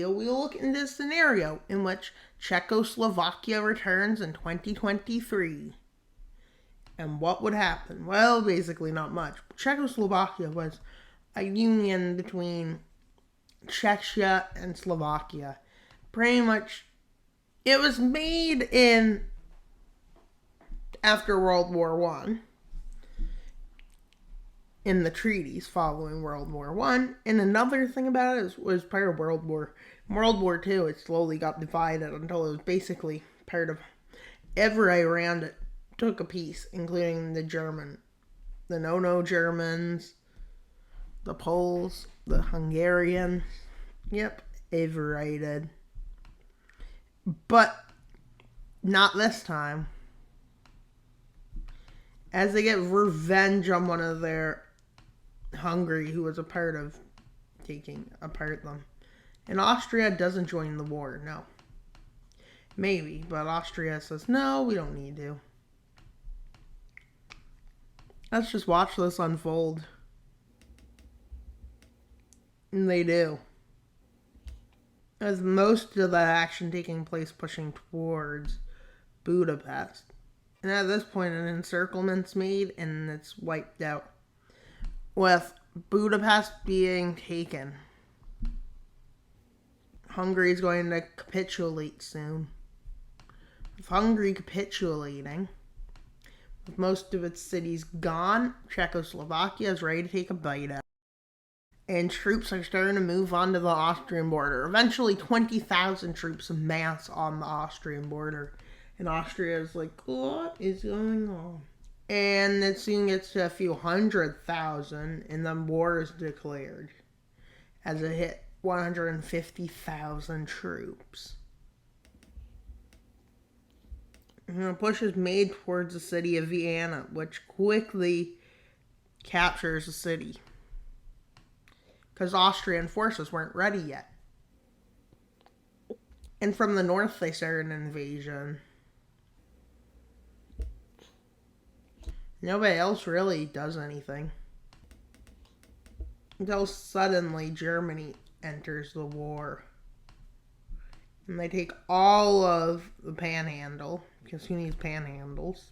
We'll look into a scenario in which Czechoslovakia returns in 2023. And what would happen? Well, basically not much. Czechoslovakia was a union between Czechia and Slovakia. Pretty much, it was made after World War One, in the treaties following World War One. And another thing about it was part of World War II. It slowly got divided until it was basically part of every around it took a piece, including the no Germans, the Poles, the Hungarians. Yep, every did. But not this time. As they get revenge on one of their Hungary, who was a part of taking apart them. And Austria doesn't join the war, no. Maybe, but Austria says, no, we don't need to. Let's just watch this unfold. And they do. As most of the action taking place pushing towards Budapest. And at this point, an encirclement's made and it's wiped out, with Budapest being taken. Hungary is going to capitulate soon. With Hungary capitulating, with most of its cities gone, Czechoslovakia is ready to take a bite out. And troops are starting to move onto the Austrian border. Eventually, 20,000 troops amass on the Austrian border. And Austria is like, what is going on? And it soon gets to a few 100,000, and then war is declared as it hit 150,000 troops. And a push is made towards the city of Vienna, which quickly captures the city, because Austrian forces weren't ready yet. And from the north, they started an invasion. Nobody else really does anything. Until suddenly Germany enters the war. And they take all of the panhandle, because who needs panhandles?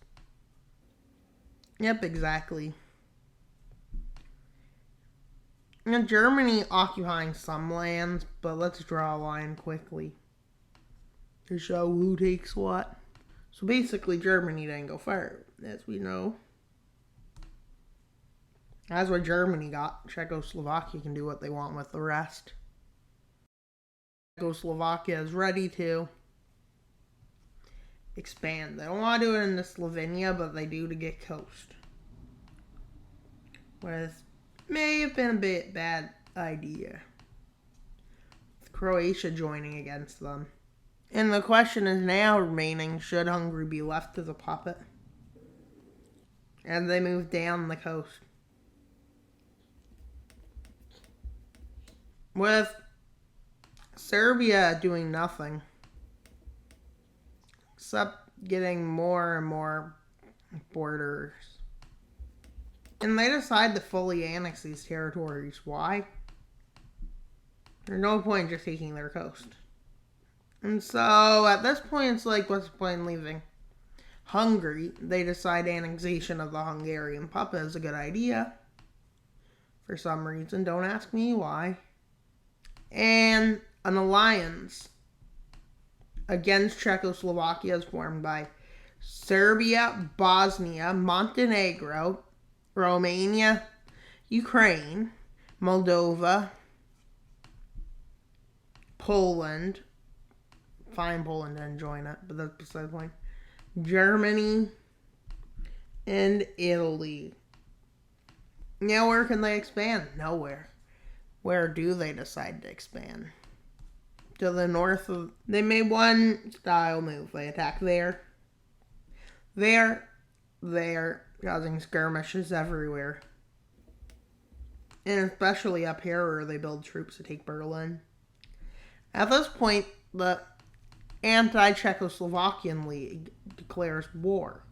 Yep, exactly. And Germany occupying some lands, but let's draw a line quickly to show who takes what. So basically Germany didn't go far, as we know. That's what Germany got. Czechoslovakia can do what they want with the rest. Czechoslovakia is ready to expand. They don't want to do it into Slovenia, but they do to get coast. Which may have been a bit bad idea, with Croatia joining against them. And the question is now remaining, should Hungary be left as a puppet? And they move down the coast. With Serbia doing nothing, except getting more and more borders. And they decide to fully annex these territories. Why? There's no point in just taking their coast. And so, at this point, it's like, what's the point in leaving Hungary? They decide annexation of the Hungarian puppet is a good idea. For some reason, don't ask me why. And an alliance against Czechoslovakia is formed by Serbia, Bosnia, Montenegro, Romania, Ukraine, Moldova, Poland. Fine, Poland didn't join it, but that's beside the point. Germany, and Italy. Now, where can they expand? Nowhere. Where do they decide to expand? To the north of... They made one style move. They attack there, causing skirmishes everywhere. And especially up here where they build troops to take Berlin. At this point, the anti-Czechoslovakian League declares war.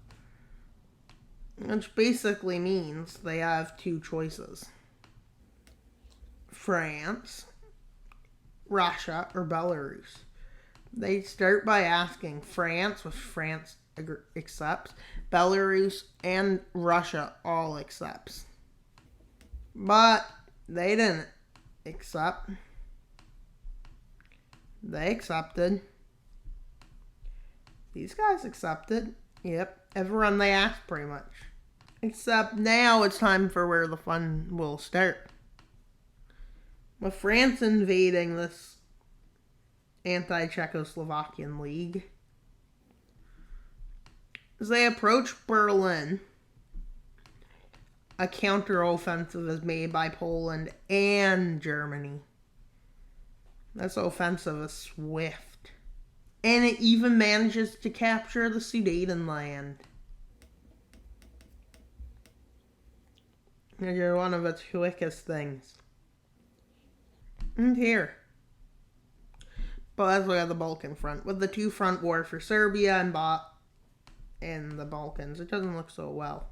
Which basically means they have two choices. France, Russia, or Belarus. They start by asking France, which France accepts, Belarus, and Russia all accepts. But they didn't accept. They accepted. These guys accepted. Yep, everyone they asked pretty much. Except now it's time for where the fun will start. With France invading this anti-Czechoslovakian league, as they approach Berlin, a counter-offensive is made by Poland and Germany. This offensive is swift, and it even manages to capture the Sudetenland. You're one of its quickest things. And here. But let's look at the Balkan front. With the two-front war for Serbia and the Balkans, it doesn't look so well.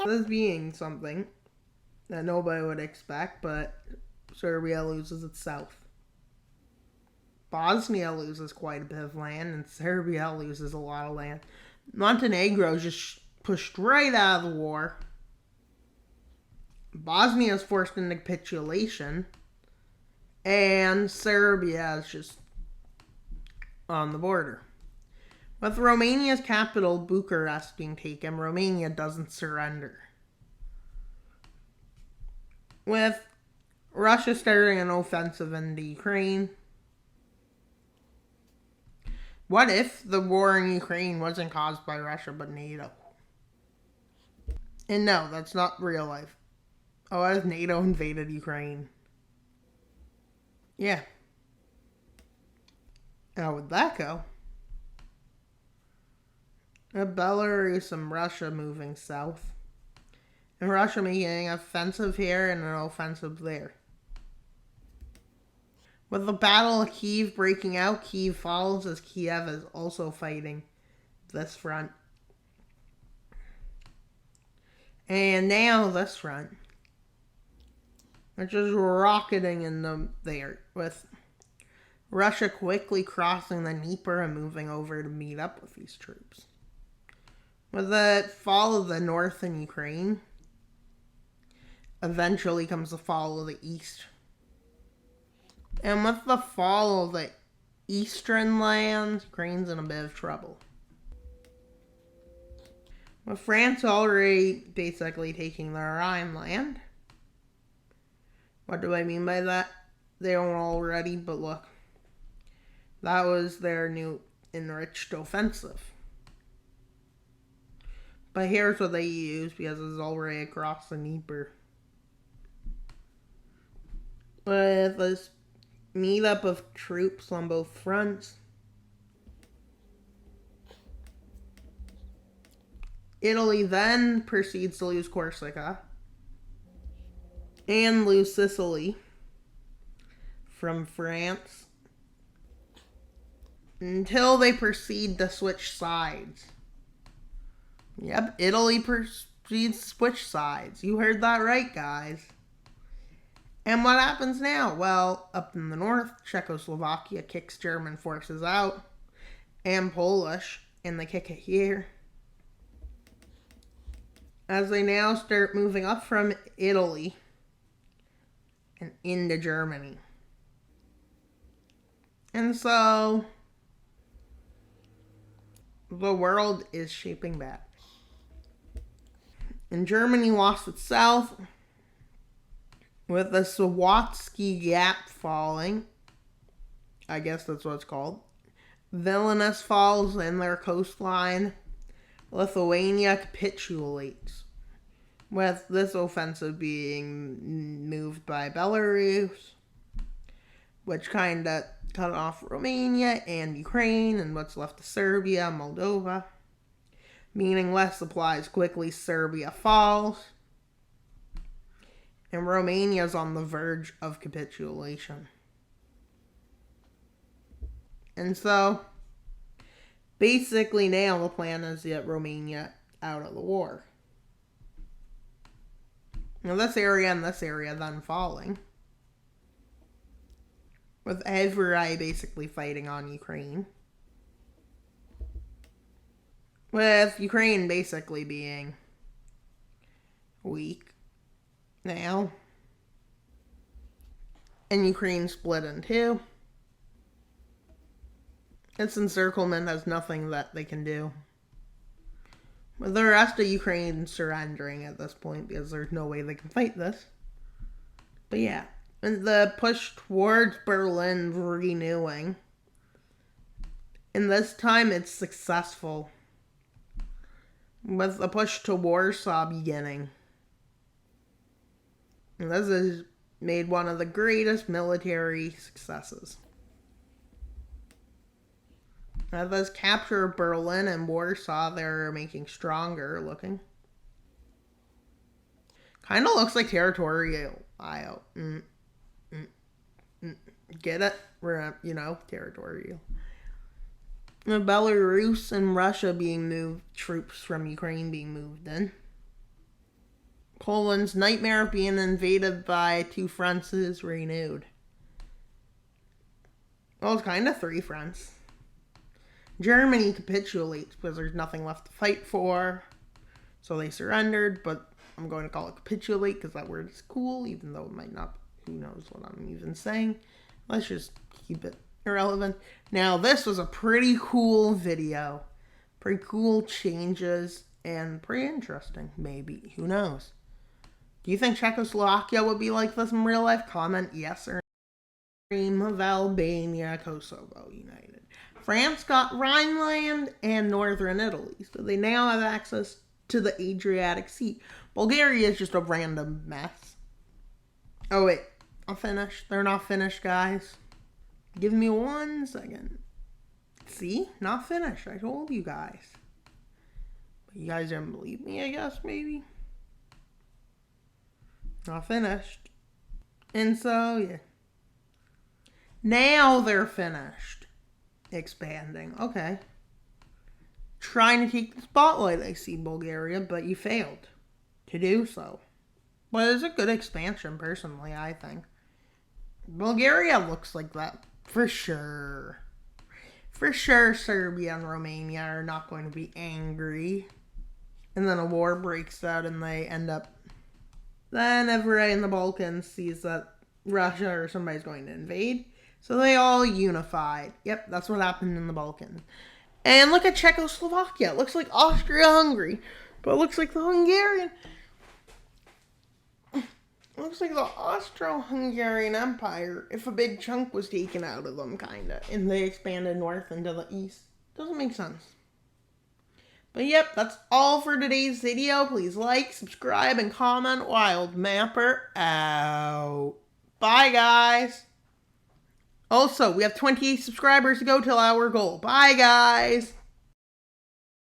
This being something that nobody would expect, but Serbia loses its south. Bosnia loses quite a bit of land, and Serbia loses a lot of land. Montenegro just pushed right out of the war. Bosnia is forced into capitulation, and Serbia is just on the border. With Romania's capital, Bucharest, being taken, Romania doesn't surrender. With Russia starting an offensive into Ukraine, what if the war in Ukraine wasn't caused by Russia but NATO? And no, that's not real life. Oh, what if NATO invaded Ukraine? Yeah. How would that go? Belarus and Russia moving south. And Russia making an offensive here and an offensive there. With the Battle of Kyiv breaking out, Kyiv follows as Kiev is also fighting this front. And now this front, which is rocketing in there, with Russia quickly crossing the Dnieper and moving over to meet up with these troops. With the fall of the north in Ukraine, eventually comes the fall of the east. And with the fall of the eastern lands, Ukraine's in a bit of trouble. With France already basically taking the Rhineland. What do I mean by that? They don't already, but look. That was their new enriched offensive. But here's what they use because it's already across the Dnieper. With this meetup of troops on both fronts, Italy then proceeds to lose Corsica and lose Sicily from France until they proceed to switch sides. Yep, Italy proceeds to switch sides. You heard that right, guys. And what happens now? Well, up in the north, Czechoslovakia kicks German forces out, and Polish, and they kick it here. As they now start moving up from Italy and into Germany. And so, the world is shaping back. And Germany lost its south, with the Sawatsky Gap falling. I guess that's what it's called. Vilnius falls in their coastline. Lithuania capitulates, with this offensive being moved by Belarus, which kind of cut off Romania and Ukraine, and what's left of Serbia, Moldova. Meaning less supplies, quickly Serbia falls, and Romania's on the verge of capitulation. And so, basically now the plan is to get Romania out of the war. Now this area and this area then falling. With everybody basically fighting on Ukraine. With Ukraine basically being weak now. And Ukraine split in two. Its encirclement has nothing that they can do. But the rest of Ukraine surrendering at this point because there's no way they can fight this. But yeah. And the push towards Berlin renewing. And this time it's successful. With the push to Warsaw beginning. And this has made one of the greatest military successes. Now this capture of Berlin and Warsaw, they're making stronger looking. Kind of looks like territorial. Get it? We're, territorial. Belarus and Russia being moved, troops from Ukraine being moved in. Poland's nightmare of being invaded by two fronts is renewed. Well, it's kind of three fronts. Germany capitulates because there's nothing left to fight for. So they surrendered, but I'm going to call it capitulate because that word is cool, even though it might not. Who knows what I'm even saying. Let's just keep it irrelevant. Now, this was a pretty cool video. Pretty cool changes and pretty interesting, maybe. Who knows? Do you think Czechoslovakia would be like this in real life? Comment yes or no. Of Albania, Kosovo, united. France got Rhineland and northern Italy, so they now have access to the Adriatic Sea. Bulgaria is just a random mess. Oh wait, I'm finished. They're not finished, guys. Give me 1 second. See? Not finished. I told you guys. But you guys didn't believe me, I guess, maybe? Not finished. And so, yeah. Now they're finished. Expanding. Okay. Trying to take the spotlight, I see, Bulgaria, but you failed to do so. But it's a good expansion, personally, I think. Bulgaria looks like that. For sure. For sure, Serbia and Romania are not going to be angry. And then a war breaks out and they end up... Then everybody in the Balkans sees that Russia or somebody's going to invade. So they all unified. Yep, that's what happened in the Balkans. And look at Czechoslovakia. It looks like Austria-Hungary. But it looks like the Hungarian... Looks like the Austro-Hungarian Empire, if a big chunk was taken out of them, kinda, and they expanded north into the east. Doesn't make sense. But yep, that's all for today's video. Please like, subscribe, and comment. Wild Mapper out. Bye, guys. Also, we have 28 subscribers to go till our goal. Bye, guys.